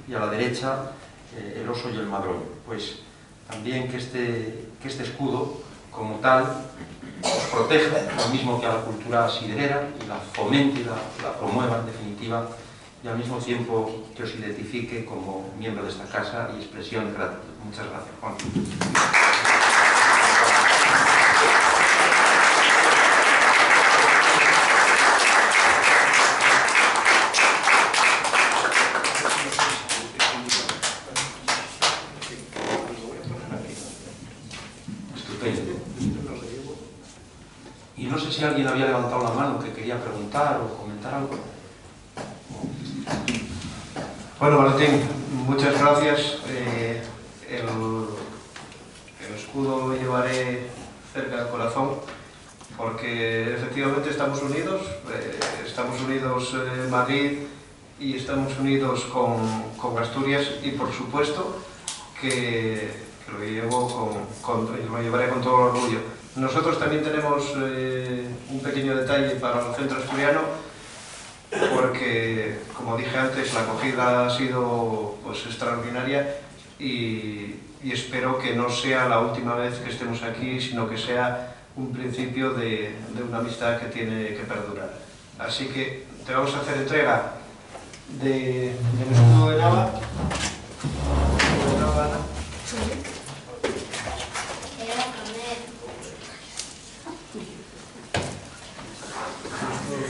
y a la derecha el oso y el madroño. Pues también que este escudo, como tal, os proteja, lo mismo que a la cultura siderera, y la fomente y la promueva, en definitiva, y al mismo tiempo que os identifique como miembro de esta casa y expresión de gratitud. Muchas gracias, Juan. Y no sé si alguien había levantado la mano que quería preguntar o comentar algo. Bueno, Valentín, muchas gracias. El escudo lo llevaré cerca del corazón, porque efectivamente estamos unidos Madrid y estamos unidos con Asturias, y por supuesto que lo llevaré con todo orgullo. Nosotros también tenemos un pequeño detalle para el Centro Asturiano, porque, como dije antes, la acogida ha sido pues extraordinaria, y espero que no sea la última vez que estemos aquí, sino que sea un principio de una amistad que tiene que perdurar. Así que te vamos a hacer entrega del escudo de Nava.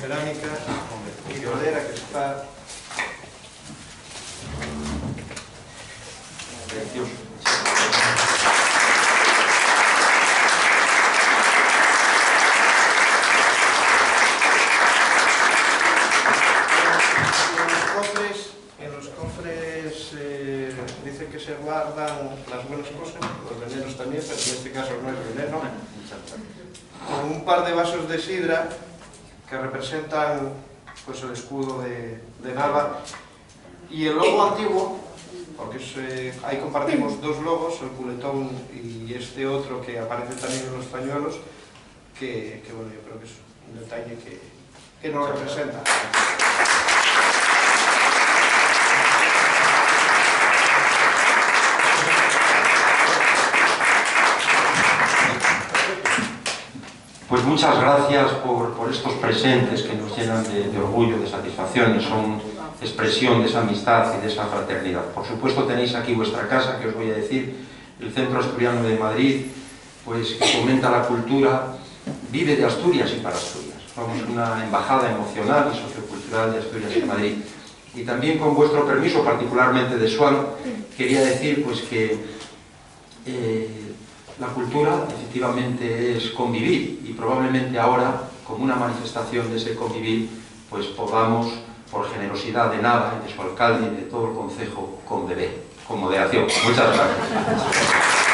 Cerámica y madera que está Precioso. En los cofres dicen que se guardan las buenas cosas, los venenos también, pero en este caso no es veneno, con un par de vasos de sidra que representan pues el escudo de Nava, y el logo antiguo, porque ahí compartimos dos logos, el culetón y este otro que aparece también en los pañuelos, que bueno, yo creo que es un detalle que nos representa. Pues muchas gracias por estos presentes que nos llenan de orgullo, de satisfacción, y son expresión de esa amistad y de esa fraternidad. Por supuesto tenéis aquí vuestra casa, que os voy a decir, el Centro Asturiano de Madrid, pues que fomenta la cultura, vive de Asturias y para Asturias. Somos una embajada emocional y sociocultural de Asturias y Madrid. Y también, con vuestro permiso, particularmente de Suan, quería decir pues que la cultura efectivamente es convivir, y probablemente ahora, como una manifestación de ese convivir, pues podamos, por generosidad de Nava y de su alcalde y de todo el concejo, con moderación. Muchas gracias.